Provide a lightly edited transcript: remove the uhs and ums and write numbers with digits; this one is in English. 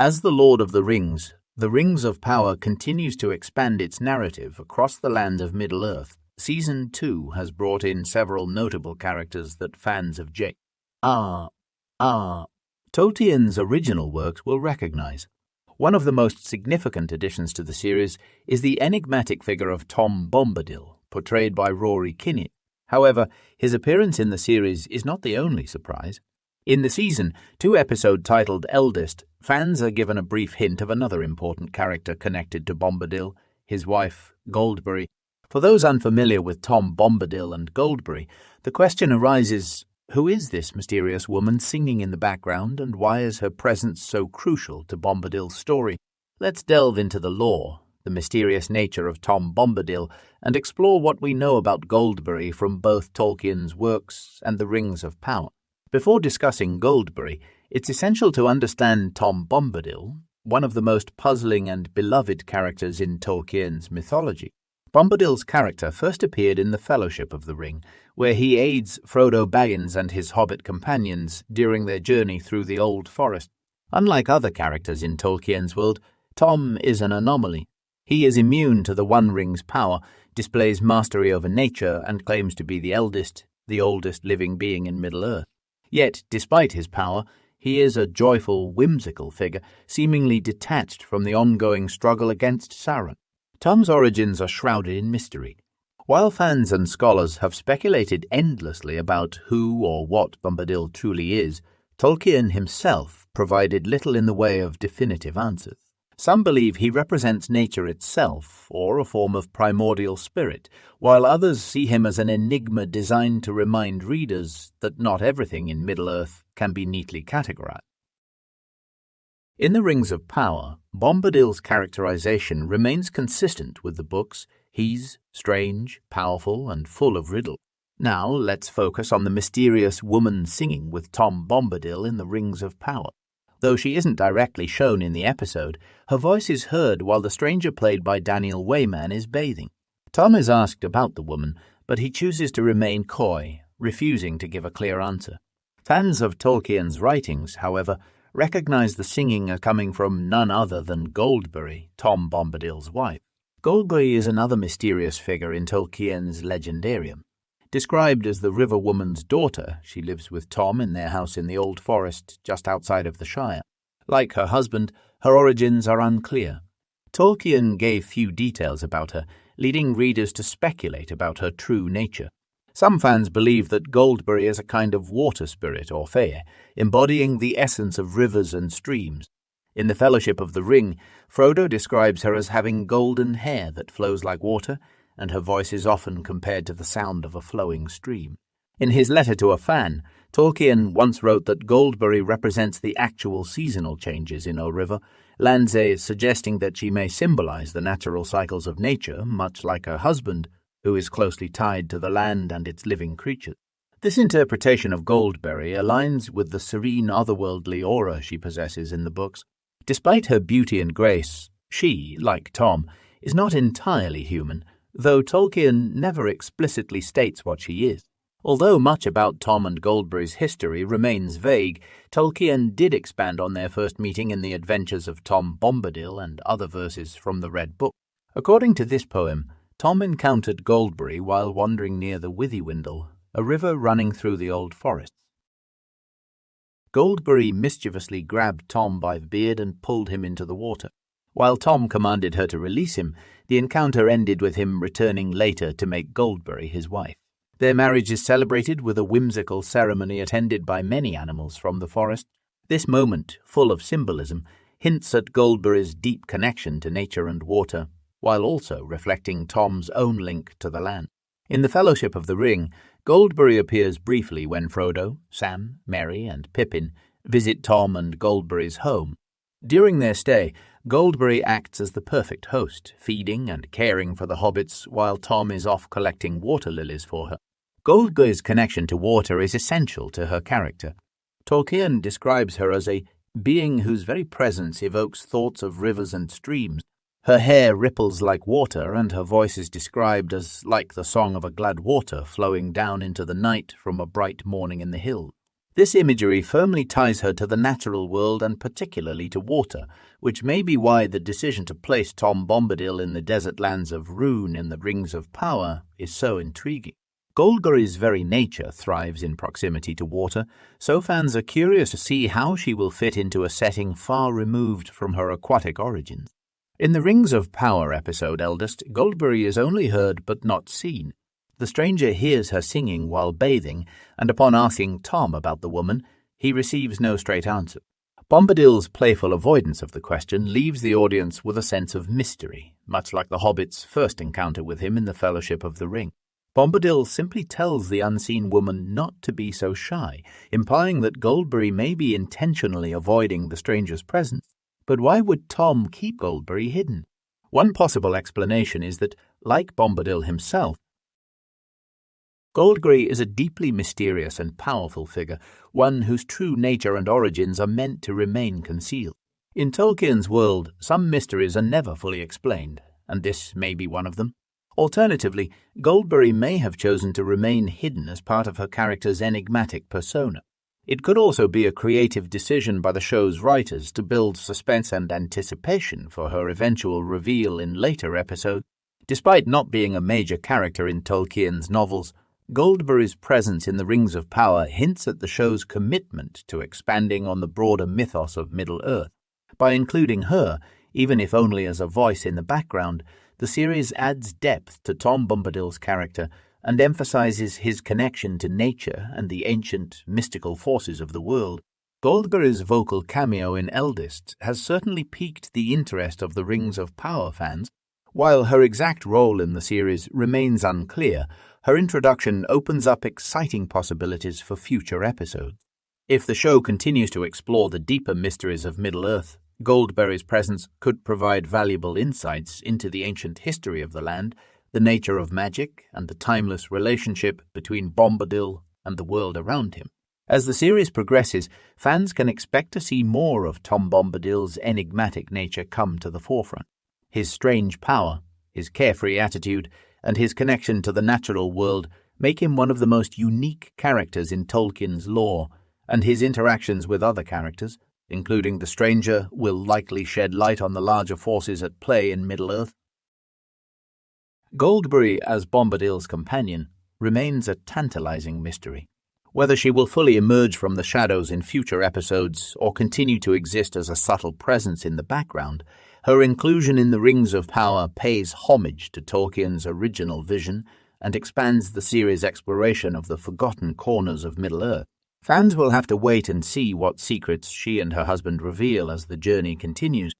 As the Lord of the Rings of Power continues to expand its narrative across the land of Middle-earth. Season 2 has brought in several notable characters that fans of Tolkien's original works will recognize. One of the most significant additions to the series is the enigmatic figure of Tom Bombadil, portrayed by Rory Kinnear. However, his appearance in the series is not the only surprise. In the season 2 episode titled Eldest, fans are given a brief hint of another important character connected to Bombadil, his wife, Goldberry. For those unfamiliar with Tom Bombadil and Goldberry, the question arises, who is this mysterious woman singing in the background, and why is her presence so crucial to Bombadil's story? Let's delve into the lore, the mysterious nature of Tom Bombadil, and explore what we know about Goldberry from both Tolkien's works and the Rings of Power. Before discussing Goldberry, it's essential to understand Tom Bombadil, one of the most puzzling and beloved characters in Tolkien's mythology. Bombadil's character first appeared in the Fellowship of the Ring, where he aids Frodo Baggins and his hobbit companions during their journey through the Old Forest. Unlike other characters in Tolkien's world, Tom is an anomaly. He is immune to the One Ring's power, displays mastery over nature, and claims to be the eldest, the oldest living being in Middle-earth. Yet, despite his power, he is a joyful, whimsical figure, seemingly detached from the ongoing struggle against Sauron. Tom's origins are shrouded in mystery. While fans and scholars have speculated endlessly about who or what Bombadil truly is, Tolkien himself provided little in the way of definitive answers. Some believe he represents nature itself, or a form of primordial spirit, while others see him as an enigma designed to remind readers that not everything in Middle-earth can be neatly categorized. In the Rings of Power, Bombadil's characterization remains consistent with the books. He's strange, powerful, and full of riddle. Now let's focus on the mysterious woman singing with Tom Bombadil in the Rings of Power. Though she isn't directly shown in the episode, her voice is heard while the stranger played by Daniel Wayman is bathing. Tom is asked about the woman, but he chooses to remain coy, refusing to give a clear answer. Fans of Tolkien's writings, however, recognize the singing as coming from none other than Goldberry, Tom Bombadil's wife. Goldberry is another mysterious figure in Tolkien's legendarium. Described as the River Woman's daughter, she lives with Tom in their house in the Old Forest just outside of the Shire. Like her husband, her origins are unclear. Tolkien gave few details about her, leading readers to speculate about her true nature. Some fans believe that Goldberry is a kind of water spirit or fae, embodying the essence of rivers and streams. In the Fellowship of the Ring, Frodo describes her as having golden hair that flows like water, and her voice is often compared to the sound of a flowing stream. In his letter to a fan, Tolkien once wrote that Goldberry represents the actual seasonal changes in a river, Lanze suggesting that she may symbolize the natural cycles of nature, much like her husband, who is closely tied to the land and its living creatures. This interpretation of Goldberry aligns with the serene otherworldly aura she possesses in the books. Despite her beauty and grace, she, like Tom, is not entirely human, though Tolkien never explicitly states what she is. Although much about Tom and Goldberry's history remains vague, Tolkien did expand on their first meeting in the adventures of Tom Bombadil and other verses from the Red Book. According to this poem, Tom encountered Goldberry while wandering near the Withywindle, a river running through the Old Forest. Goldberry mischievously grabbed Tom by the beard and pulled him into the water. While Tom commanded her to release him, the encounter ended with him returning later to make Goldberry his wife. Their marriage is celebrated with a whimsical ceremony attended by many animals from the forest. This moment, full of symbolism, hints at Goldberry's deep connection to nature and water, while also reflecting Tom's own link to the land. In the Fellowship of the Ring, Goldberry appears briefly when Frodo, Sam, Merry, and Pippin visit Tom and Goldberry's home. During their stay, Goldberry acts as the perfect host, feeding and caring for the hobbits while Tom is off collecting water lilies for her. Goldberry's connection to water is essential to her character. Tolkien describes her as a being whose very presence evokes thoughts of rivers and streams. Her hair ripples like water, and her voice is described as like the song of a glad water flowing down into the night from a bright morning in the hills. This imagery firmly ties her to the natural world and particularly to water, which may be why the decision to place Tom Bombadil in the desert lands of Rhûn in the Rings of Power is so intriguing. Goldberry's very nature thrives in proximity to water, so fans are curious to see how she will fit into a setting far removed from her aquatic origins. In the Rings of Power episode Eldest, Goldberry is only heard but not seen. The stranger hears her singing while bathing, and upon asking Tom about the woman, he receives no straight answer. Bombadil's playful avoidance of the question leaves the audience with a sense of mystery, much like the Hobbit's first encounter with him in the Fellowship of the Ring. Bombadil simply tells the unseen woman not to be so shy, implying that Goldberry may be intentionally avoiding the stranger's presence. But why would Tom keep Goldberry hidden? One possible explanation is that, like Bombadil himself, Goldberry is a deeply mysterious and powerful figure, one whose true nature and origins are meant to remain concealed. In Tolkien's world, some mysteries are never fully explained, and this may be one of them. Alternatively, Goldberry may have chosen to remain hidden as part of her character's enigmatic persona. It could also be a creative decision by the show's writers to build suspense and anticipation for her eventual reveal in later episodes. Despite not being a major character in Tolkien's novels, Goldberry's presence in the Rings of Power hints at the show's commitment to expanding on the broader mythos of Middle-earth. By including her, even if only as a voice in the background, the series adds depth to Tom Bombadil's character and emphasizes his connection to nature and the ancient, mystical forces of the world. Goldberry's vocal cameo in Eldest has certainly piqued the interest of the Rings of Power fans. While her exact role in the series remains unclear, her introduction opens up exciting possibilities for future episodes. If the show continues to explore the deeper mysteries of Middle-earth, Goldberry's presence could provide valuable insights into the ancient history of the land, the nature of magic, and the timeless relationship between Bombadil and the world around him. As the series progresses, fans can expect to see more of Tom Bombadil's enigmatic nature come to the forefront. His strange power, his carefree attitude, and his connection to the natural world make him one of the most unique characters in Tolkien's lore, and his interactions with other characters, including the stranger, will likely shed light on the larger forces at play in Middle-earth. Goldberry as Bombadil's companion remains a tantalizing mystery. Whether she will fully emerge from the shadows in future episodes or continue to exist as a subtle presence in the background, her inclusion in the Rings of Power pays homage to Tolkien's original vision and expands the series' exploration of the forgotten corners of Middle-earth. Fans will have to wait and see what secrets she and her husband reveal as the journey continues.